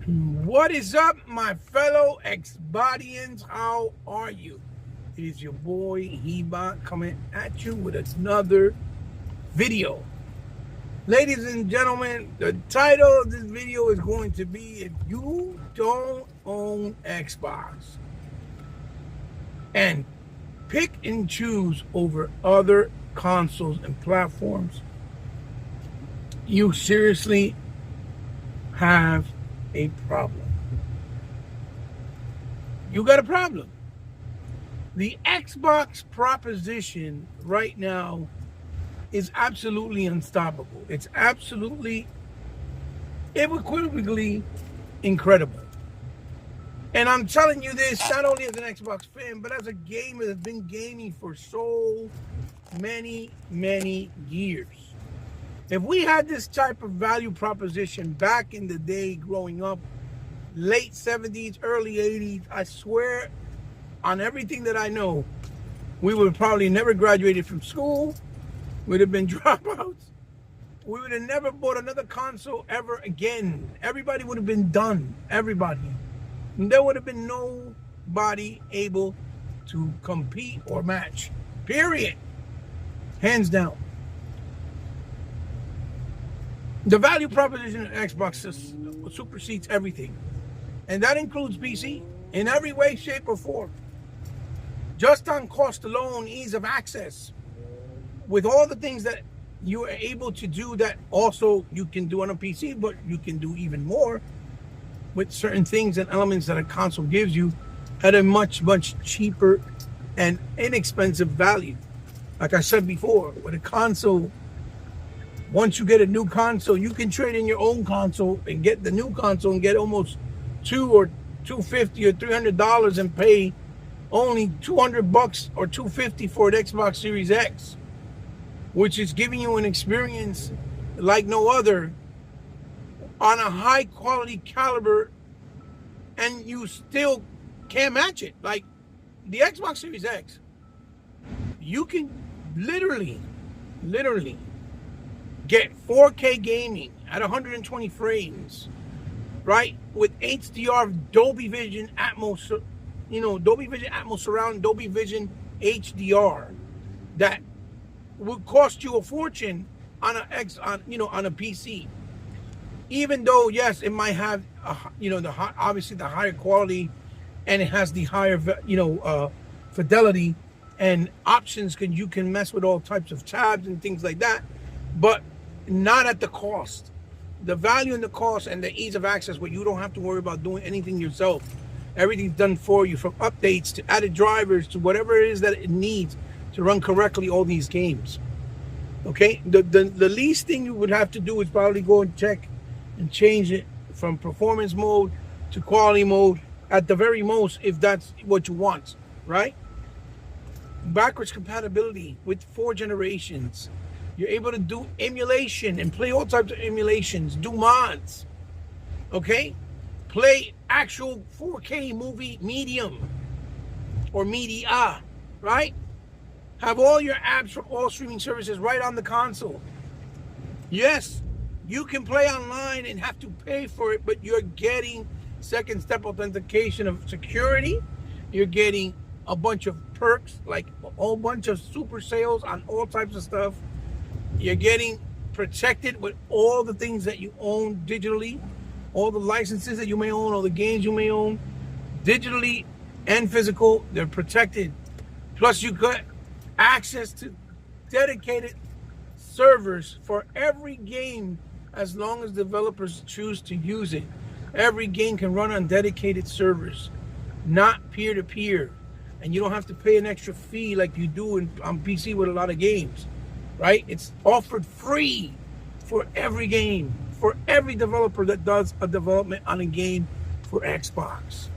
What is up, my fellow Xbotians? How are you? It is your boy Hebot coming at you with another video. Ladies and gentlemen, the title of this video is going to be if you don't own Xbox and pick and choose over other consoles and platforms, you seriously have a problem. You got a problem. The Xbox proposition right now is absolutely unstoppable. It's absolutely unequivocally incredible. And I'm telling you this not only as an Xbox fan, but as a gamer that's been gaming for so many years. If we had this type of value proposition back in the day growing up, late 70s, early 80s, I swear on everything that I know, we would have probably never graduated from school. We'd have been dropouts. We would have never bought another console ever again. Everybody would have been done. Everybody. And there would have been nobody able to compete or match. Period. Hands down. The value proposition of Xbox supersedes everything. And that includes PC in every way, shape, or form. Just on cost alone, ease of access, with all the things that you are able to do that also you can do on a PC, but you can do even more with certain things and elements that a console gives you at a much cheaper and inexpensive value. Like I said before, with a console, once you get a new console, you can trade in your own console and get the new console and get almost $200 or $250 or $300 and pay only $200 or $250 for an Xbox Series X, which is giving you an experience like no other on a high quality caliber, and you still can't match it. Like the Xbox Series X, you can literally get 4K gaming at 120 frames, right? With HDR, Dolby Vision Atmos, Dolby Vision Atmos Surround, Dolby Vision HDR, that would cost you a fortune on a PC. Even though, yes, it might have, obviously the higher quality, and it has the higher, fidelity and options. You can mess with all types of tabs and things like that, but not at the cost. The value and the cost and the ease of access, where you don't have to worry about doing anything yourself. Everything's done for you, from updates to added drivers to whatever it is that it needs to run correctly all these games. Okay, the least thing you would have to do is probably go and check and change it from performance mode to quality mode at the very most, if that's what you want, right? Backwards compatibility with 4 generations. You're able to do emulation and play all types of emulations, do mods, okay? Play actual 4K movie medium or media, right? Have all your apps from all streaming services right on the console. Yes, you can play online and have to pay for it, but you're getting second step authentication of security. You're getting a bunch of perks, like a whole bunch of super sales on all types of stuff. You're getting protected with all the things that you own digitally, all the licenses that you may own, all the games you may own, digitally and physical. They're protected. Plus, you got access to dedicated servers for every game, as long as developers choose to use it. Every game can run on dedicated servers, not peer-to-peer. And you don't have to pay an extra fee like you do on PC with a lot of games, right? It's offered free for every game, for every developer that does a development on a game for Xbox.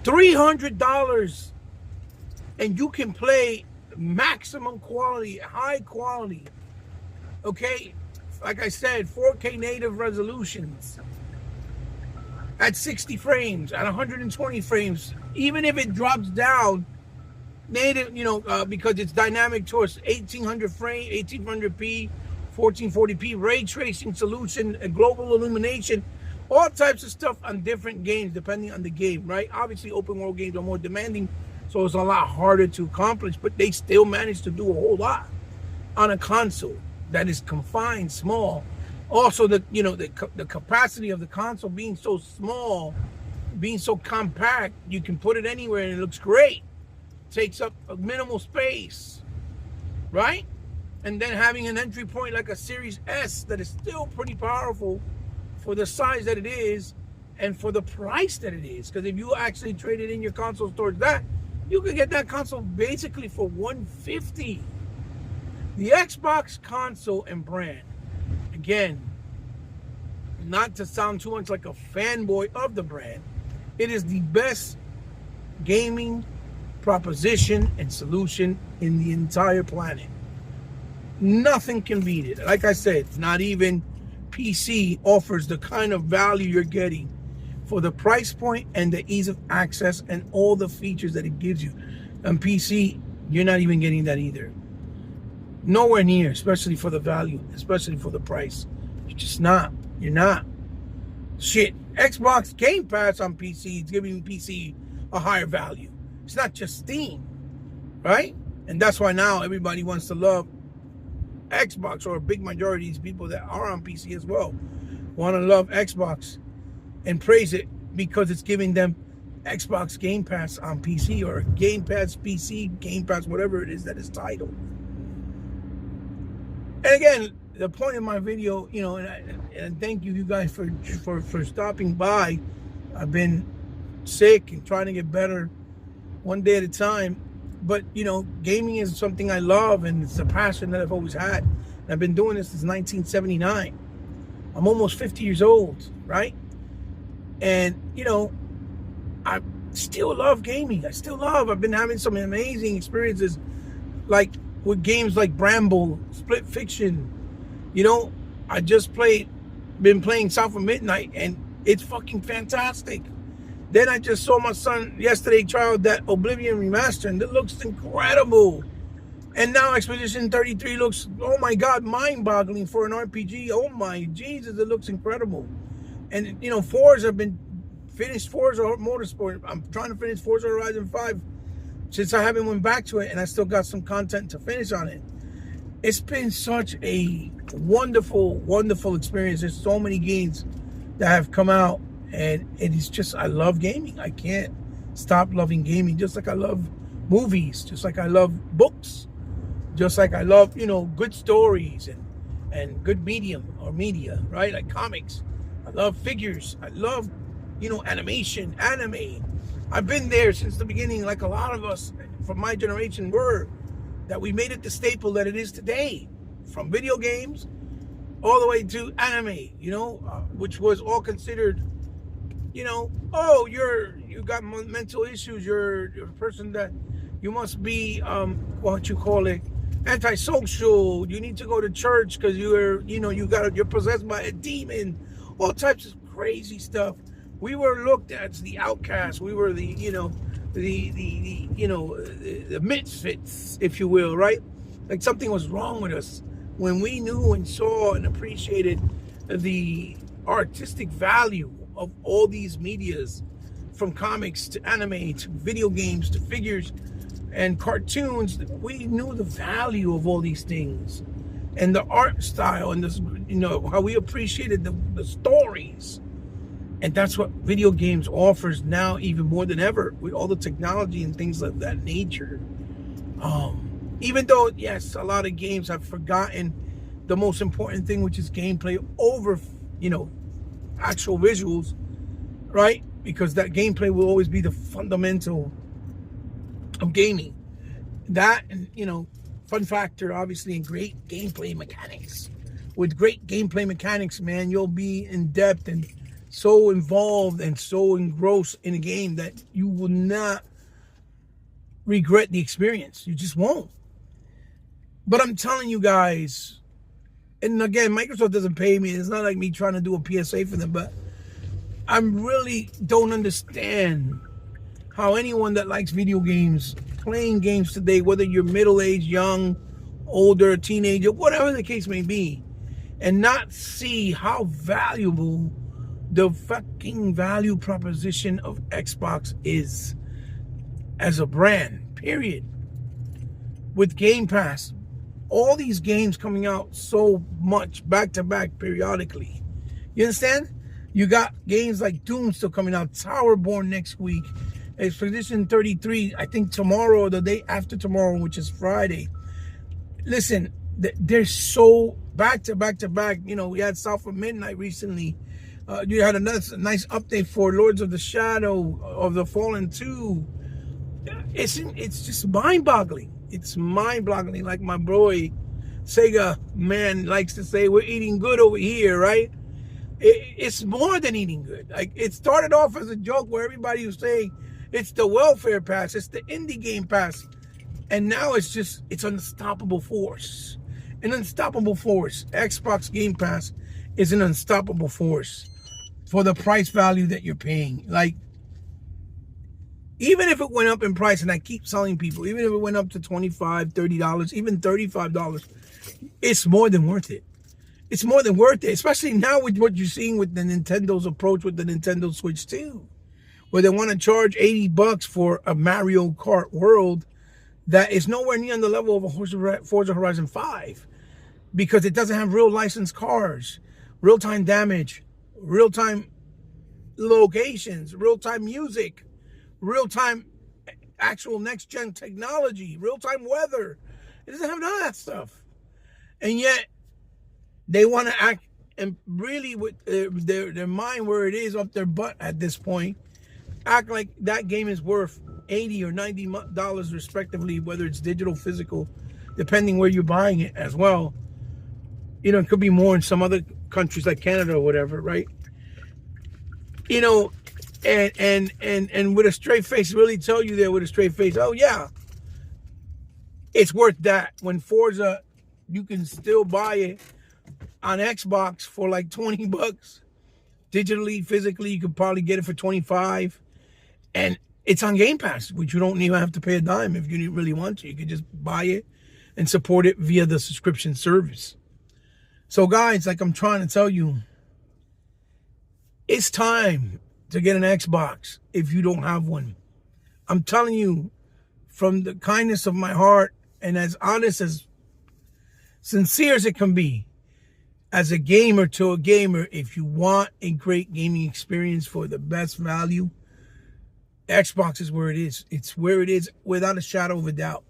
$300, and you can play maximum quality, high quality, okay? Like I said, 4K native resolutions at 60 frames, at 120 frames. Even if it drops down native, because it's dynamic towards 1800 frame, 1800p, 1440p ray tracing solution, a global illumination, all types of stuff on different games depending on the game, right? Obviously, open world games are more demanding, so it's a lot harder to accomplish, but they still manage to do a whole lot on a console that is confined, small. Also, the capacity of the console being so small, being so compact, you can put it anywhere and it looks great. Takes up a minimal space, right? And then having an entry point like a Series S that is still pretty powerful for the size that it is and for the price that it is. Because if you actually traded in your consoles towards that, you could get that console basically for $150. The Xbox console and brand, again, not to sound too much like a fanboy of the brand, it is the best gaming proposition and solution in the entire planet. Nothing can beat it. Like I said, not even PC offers the kind of value you're getting for the price point and the ease of access and all the features that it gives you. On PC, you're not even getting that either. Nowhere near, especially for the value, especially for the price. You're just not. You're not. Shit, Xbox Game Pass on PC is giving PC a higher value. It's not just Steam, right? And that's why now everybody wants to love Xbox, or a big majority of these people that are on PC as well want to love Xbox and praise it because it's giving them Xbox Game Pass on PC, or Game Pass PC, Game Pass, whatever it is that is titled. And again, the point of my video, and thank you guys for stopping by. I've been sick and trying to get better one day at a time, but gaming is something I love, and it's a passion that I've always had. And I've been doing this since 1979. I'm almost 50 years old, right? And I still love gaming. I've been having some amazing experiences, like with games like Bramble, Split Fiction. I just been playing South of Midnight, and it's fucking fantastic. Then I just saw my son yesterday try out that Oblivion remaster, and it looks incredible. And now Expedition 33 looks, oh my God, mind-boggling for an RPG. Oh my Jesus, it looks incredible. And Forza Motorsport. I'm trying to finish Forza Horizon 5 since I haven't went back to it, and I still got some content to finish on it. It's been such a wonderful, wonderful experience. There's so many games that have come out, and it is just, I love gaming. I can't stop loving gaming, just like I love movies, just like I love books, just like I love, good stories and good media, right? Like comics. I love figures. I love, animation, anime. I've been there since the beginning, like a lot of us from my generation were, that we made it the staple that it is today, from video games all the way to anime, which was all considered, oh, you got mental issues, you're a person that you must be, antisocial, you need to go to church because you're possessed by a demon, all types of crazy stuff. We were looked at as the outcasts. We were the misfits, if you will, right? Like something was wrong with us when we knew and saw and appreciated the artistic value of all these medias, from comics to anime to video games to figures and cartoons. We knew the value of all these things and the art style and this, how we appreciated the stories. And that's what video games offers now, even more than ever, with all the technology and things of that nature. Even though, yes, a lot of games have forgotten the most important thing, which is gameplay over, actual visuals, right? Because that gameplay will always be the fundamental of gaming. That, and, fun factor, obviously, in great gameplay mechanics. With great gameplay mechanics, man, you'll be in depth and so involved and so engrossed in a game that you will not regret the experience. You just won't. But I'm telling you guys, and again, Microsoft doesn't pay me. It's not like me trying to do a PSA for them, but I really don't understand how anyone that likes video games, playing games today, whether you're middle-aged, young, older, teenager, whatever the case may be, and not see how valuable the fucking value proposition of Xbox is as a brand, period. With Game Pass, all these games coming out so much back to back periodically. You understand? You got games like Doom still coming out, Towerborn next week, Expedition 33, I think tomorrow or the day after tomorrow, which is Friday. Listen, they're so back to back to back. You know, we had South of Midnight recently. You had a nice update for Lords of the Shadow of the Fallen 2. It's just mind-boggling. It's mind-boggling. Like my boy Sega man likes to say, we're eating good over here, right? It's more than eating good. Like, it started off as a joke where everybody was saying it's the welfare pass, it's the indie game pass, and now it's an unstoppable force. An unstoppable force. Xbox Game Pass is an unstoppable force for the price value that you're paying. Like, even if it went up in price, and I keep telling people, even if it went up to $25, $30, even $35, it's more than worth it. It's more than worth it, especially now with what you're seeing with the Nintendo's approach with the Nintendo Switch 2, where they want to charge $80 for a Mario Kart World that is nowhere near on the level of a Forza Horizon 5, because it doesn't have real licensed cars, real-time damage, real-time locations, real-time music, real-time actual next-gen technology, real-time weather. It doesn't have none of that stuff. And yet, they want to act and really with their mind where it is up their butt at this point, act like that game is worth $80 or $90 respectively, whether it's digital, physical, depending where you're buying it as well. You know, it could be more in some other countries like Canada or whatever, right? You know, and with a straight face, really tell you there with a straight face, oh yeah, it's worth that. When Forza, you can still buy it on Xbox for like $20. Digitally, physically, you could probably get it for $25. And it's on Game Pass, which you don't even have to pay a dime if you really want to. You can just buy it and support it via the subscription service. So guys, like I'm trying to tell you, it's time to get an Xbox if you don't have one. I'm telling you, from the kindness of my heart and as honest, as sincere as it can be, as a gamer to a gamer, if you want a great gaming experience for the best value, Xbox is where it is. It's where it is without a shadow of a doubt.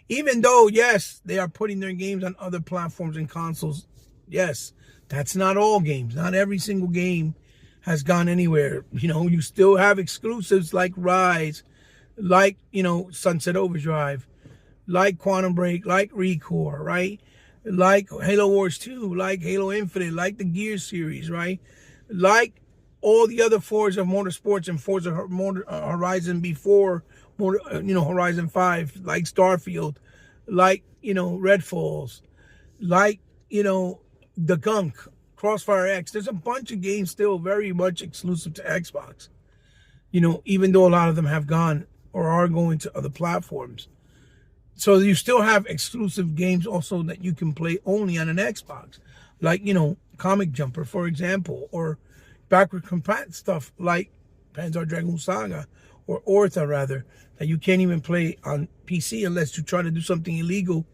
Even though, yes, they are putting their games on other platforms and consoles. Yes, that's not all games. Not every single game has gone anywhere. You know, you still have exclusives like Rise, like, you know, Sunset Overdrive, like Quantum Break, like ReCore, right? Like Halo Wars 2, like Halo Infinite, like the Gears series, right? Like all the other Forza Motorsports and Forza Horizon before, Horizon 5, like Starfield, like, Redfalls, like, the Gunk, Crossfire X. There's a bunch of games still very much exclusive to Xbox, even though a lot of them have gone or are going to other platforms. So you still have exclusive games also that you can play only on an Xbox, like, Comic Jumper, for example, or backward compat stuff like Panzer Dragoon Saga, or Ortha rather, that you can't even play on PC unless you try to do something illegal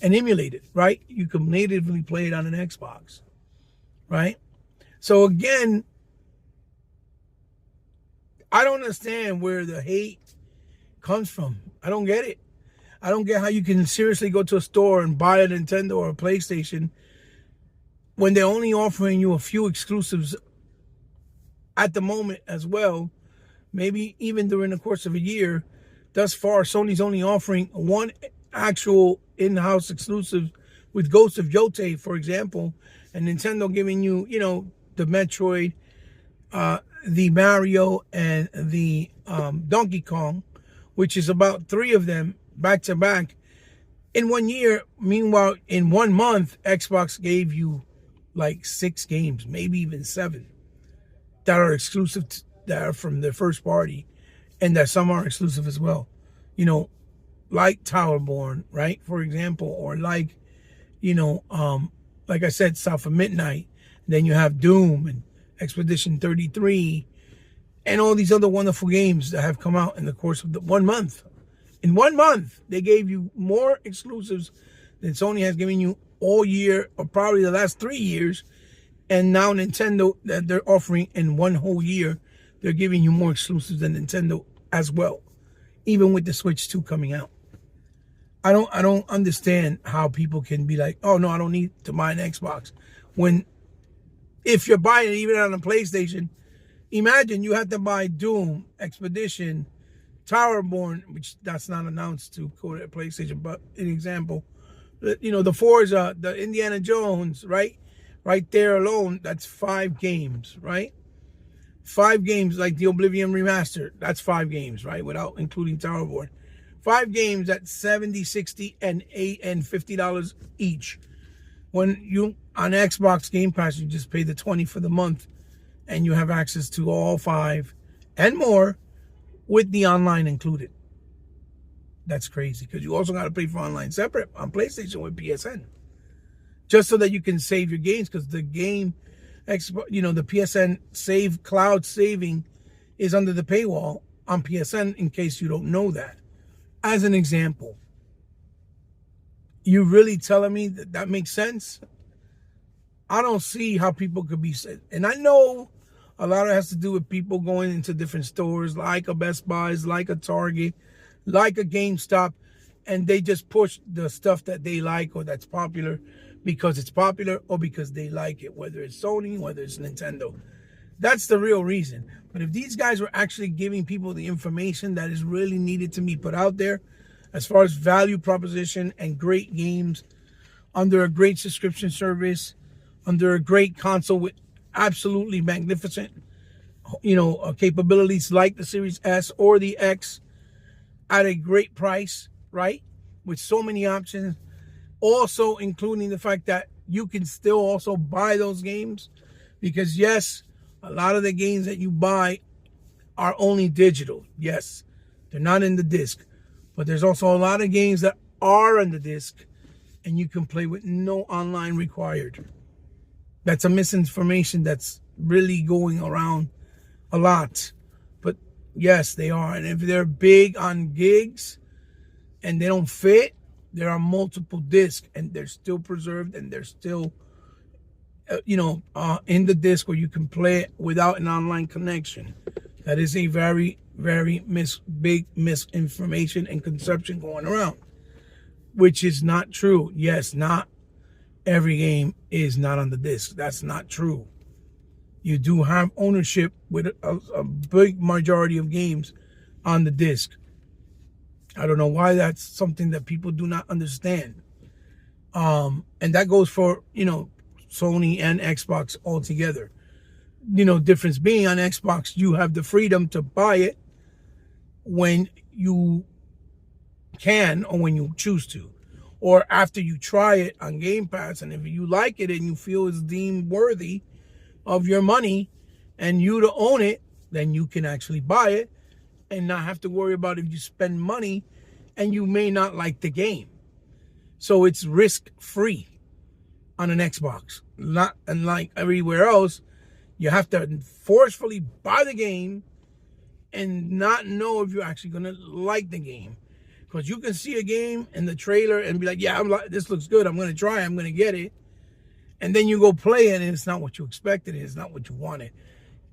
and emulate it, right? You can natively play it on an Xbox, right? So again, I don't understand where the hate comes from. I don't get it. I don't get how you can seriously go to a store and buy a Nintendo or a PlayStation when they're only offering you a few exclusives at the moment as well. Maybe even during the course of a year. Thus far, Sony's only offering one actual in-house exclusive with Ghost of Yotei, for example, and Nintendo giving you, the Metroid, the Mario, and the Donkey Kong, which is about 3 of them back to back in 1 year. Meanwhile, in 1 month, Xbox gave you like 6 games, maybe even 7, that are exclusive, that are from their first party, and that some are exclusive as well. Like Towerborn, right, for example, or like, like I said, South of Midnight. Then you have Doom Expedition 33, and all these other wonderful games that have come out in the course of the 1 month. In 1 month, they gave you more exclusives than Sony has given you all year, or probably the last 3 years. And now Nintendo, that they're offering in 1 whole year, they're giving you more exclusives than Nintendo as well, even with the Switch 2 coming out. I don't understand how people can be like, oh no, I don't need to buy an Xbox. When, if you're buying it even on a PlayStation, imagine you have to buy Doom, Expedition, Towerborn, which that's not announced to go to PlayStation, but an example, you know, the Forza, the Indiana Jones, right? Right there alone, that's 5 games, right? 5 games, like the Oblivion Remastered, that's 5 games, right? Without including Towerborn. 5 games at $70, $60, and $8 and $50 each. When you on Xbox Game Pass, you just pay the $20 for the month, and you have access to all 5 and more with the online included. That's crazy, because you also got to pay for online separate on PlayStation with PSN, just so that you can save your games, because the game, you know, the PSN save cloud saving is under the paywall on PSN. In case you don't know that. As an example, you really telling me that that makes sense? I don't see how people could be, and I know a lot of it has to do with people going into different stores like a Best Buys, like a Target, like a GameStop, and they just push the stuff that they like or that's popular because it's popular or because they like it, whether it's Sony, whether it's Nintendo. That's the real reason. But if these guys were actually giving people the information that is really needed to be put out there, as far as value proposition and great games under a great subscription service, under a great console with absolutely magnificent, you know, capabilities like the Series S or the X at a great price, right? With so many options, also including the fact that you can still also buy those games, because yes, a lot of the games that you buy are only digital. Yes, they're not in the disc. But there's also a lot of games that are on the disc and you can play with no online required. That's a misinformation that's really going around a lot. But yes, they are. And if they're big on gigs and they don't fit, there are multiple discs and they're still preserved and they're still in the disc where you can play it without an online connection. That is a very, very big misinformation and conception going around, which is not true. Yes, not every game is not on the disc. That's not true. You do have ownership with a big majority of games on the disc. I don't know why that's something that people do not understand. And that goes for, Sony and Xbox altogether. Difference being on Xbox, you have the freedom to buy it when you can or when you choose to, or after you try it on Game Pass. And if you like it and you feel it's deemed worthy of your money and you to own it, then you can actually buy it and not have to worry about if you spend money and you may not like the game. So it's risk-free on an Xbox. Not unlike everywhere else, you have to forcefully buy the game and not know if you're actually going to like the game. Because you can see a game in the trailer and be like, yeah, this looks good. I'm going to try it. I'm going to get it. And then you go play it and it's not what you expected. It's not what you wanted.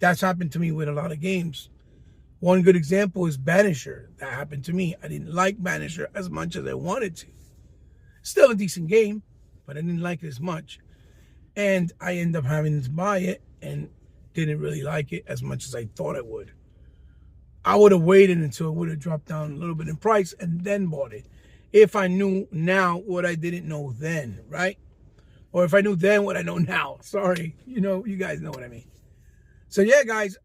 That's happened to me with a lot of games. One good example is Banisher. That happened to me. I didn't like Banisher as much as I wanted to. Still a decent game, but I didn't like it as much. And I ended up having to buy it and didn't really like it as much as I thought I would. I would have waited until it would have dropped down a little bit in price and then bought it. If I knew now what I didn't know then, right? Or if I knew then what I know now. Sorry, you guys know what I mean. So yeah, guys,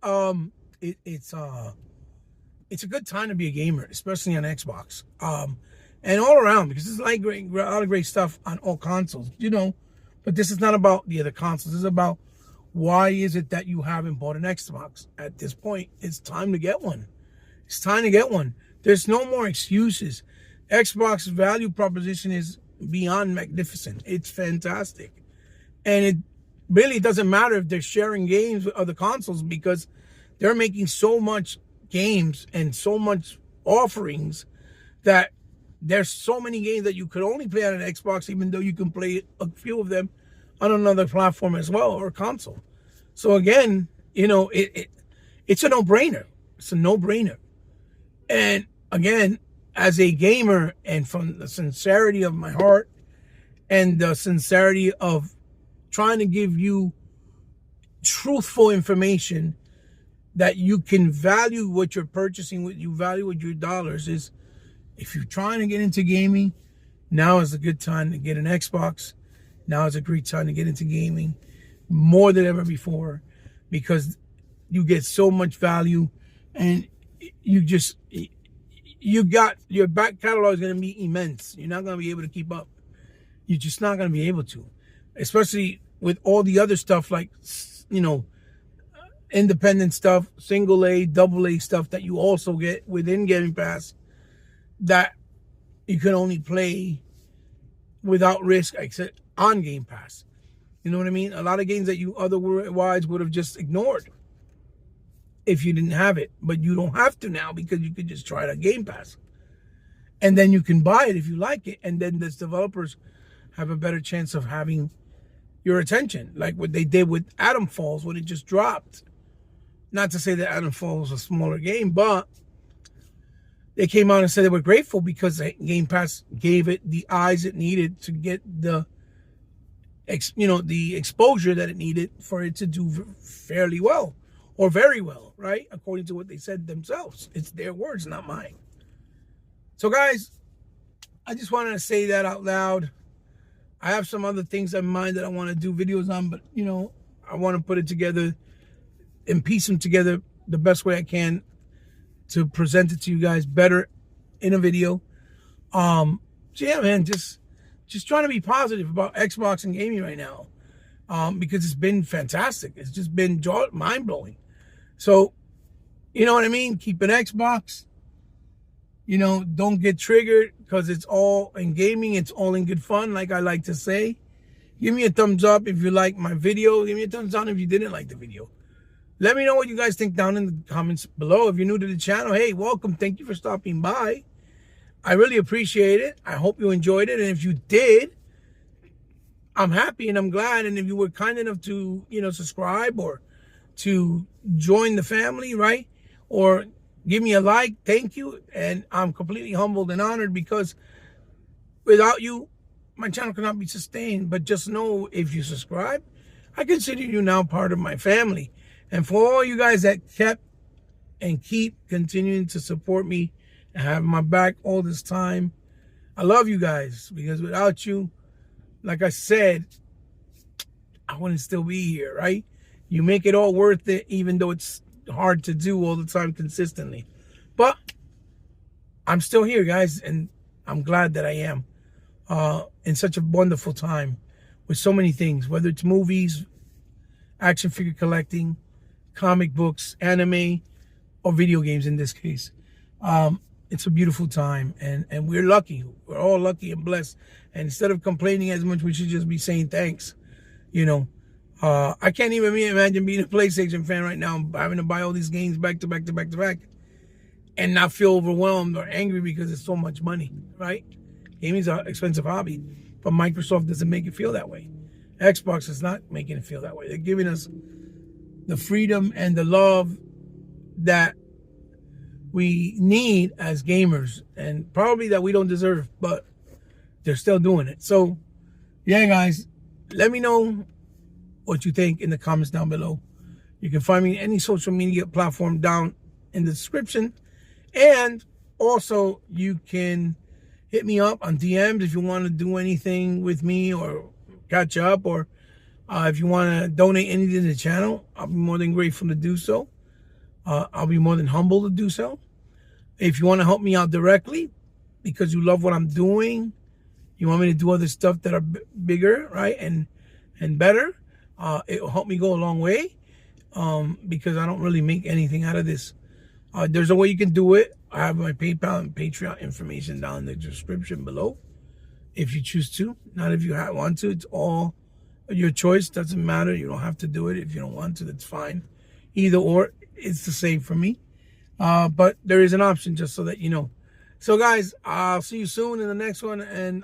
it's a good time to be a gamer, especially on Xbox. And all around, because there's a lot of great stuff on all consoles, But this is not about the other consoles. This is about why is it that you haven't bought an Xbox at this point? It's time to get one. It's time to get one. There's no more excuses. Xbox value proposition is beyond magnificent. It's fantastic. And it really it doesn't matter if they're sharing games with other consoles, because they're making so much games and so much offerings that there's so many games that you could only play on an Xbox, even though you can play a few of them on another platform as well, or console. So again, you know, it's a no-brainer. It's a no-brainer. And again, as a gamer, and from the sincerity of my heart and the sincerity of trying to give you truthful information that you can value what you're purchasing, what you value with your dollars, is if you're trying to get into gaming, now is a good time to get an Xbox. Now is a great time to get into gaming more than ever before, because you get so much value, and you got your back catalog is going to be immense. You're not going to be able to keep up. You're just not going to be able to, especially with all the other stuff, like, you know, independent stuff, single A, double A stuff that you also get within Game Pass that you can only play without risk, except on Game Pass. You know what I mean? A lot of games that you otherwise would have just ignored if you didn't have it. But you don't have to now, because you could just try it on Game Pass. And then you can buy it if you like it. And then the developers have a better chance of having your attention, like what they did with Atom Falls when it just dropped. Not to say that Atom Falls was a smaller game, but they came out and said they were grateful because Game Pass gave it the eyes it needed to get the exposure that it needed for it to do fairly well, or very well, right? According to what they said themselves. It's their words, not mine. So guys, I just wanted to say that out loud. I have some other things in mind that I want to do videos on, but, you know, I want to put it together and piece them together the best way I can to present it to you guys better in a video. So yeah, man, just trying to be positive about Xbox and gaming right now, because it's been fantastic. It's just been mind-blowing. So, you know what I mean? Keep an Xbox. You know, don't get triggered, because it's all in gaming. It's all in good fun, like I like to say. Give me a thumbs up if you like my video. Give me a thumbs down if you didn't like the video. Let me know what you guys think down in the comments below. If you're new to the channel, hey, welcome. Thank you for stopping by. I really appreciate it. I hope you enjoyed it. And if you did, I'm happy and I'm glad. And if you were kind enough to, you know, subscribe or to join the family, right? Or give me a like, thank you. And I'm completely humbled and honored, because without you, my channel cannot be sustained. But just know, if you subscribe, I consider you now part of my family. And for all you guys that kept and keep continuing to support me and have my back all this time, I love you guys, because without you, like I said, I wouldn't still be here, right? You make it all worth it, even though it's hard to do all the time consistently. But I'm still here, guys, and I'm glad that I am in such a wonderful time with so many things, whether it's movies, action figure collecting, comic books, anime, or video games in this case. It's a beautiful time, and we're lucky. We're all lucky and blessed. And instead of complaining as much, we should just be saying thanks. You know, I can't even imagine being a PlayStation fan right now, having to buy all these games back to back to back to back, and not feel overwhelmed or angry because it's so much money, right? Gaming's an expensive hobby, but Microsoft doesn't make it feel that way. Xbox is not making it feel that way. They're giving us the freedom and the love that we need as gamers, and probably that we don't deserve, but they're still doing it. So yeah, guys, let me know what you think in the comments down below. You can find me in any social media platform down in the description, and also you can hit me up on DMs if you want to do anything with me or catch up, or if you want to donate anything to the channel, I'll be more than grateful to do so. I'll be more than humble to do so. If you want to help me out directly because you love what I'm doing, you want me to do other stuff that are bigger, right, and better, it will help me go a long way, because I don't really make anything out of this. There's a way you can do it. I have my PayPal and Patreon information down in the description below, if you choose to. Not if you want to. It's all Your choice, doesn't matter. You don't have to do it if you don't want to. That's fine. Either or, it's the same for me. But there is an option, just so that you know. So guys, I'll see you soon in the next one, and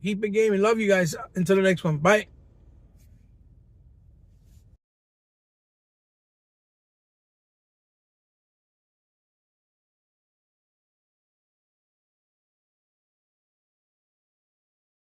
keep it gaming. Love you guys. Until the next one. Bye.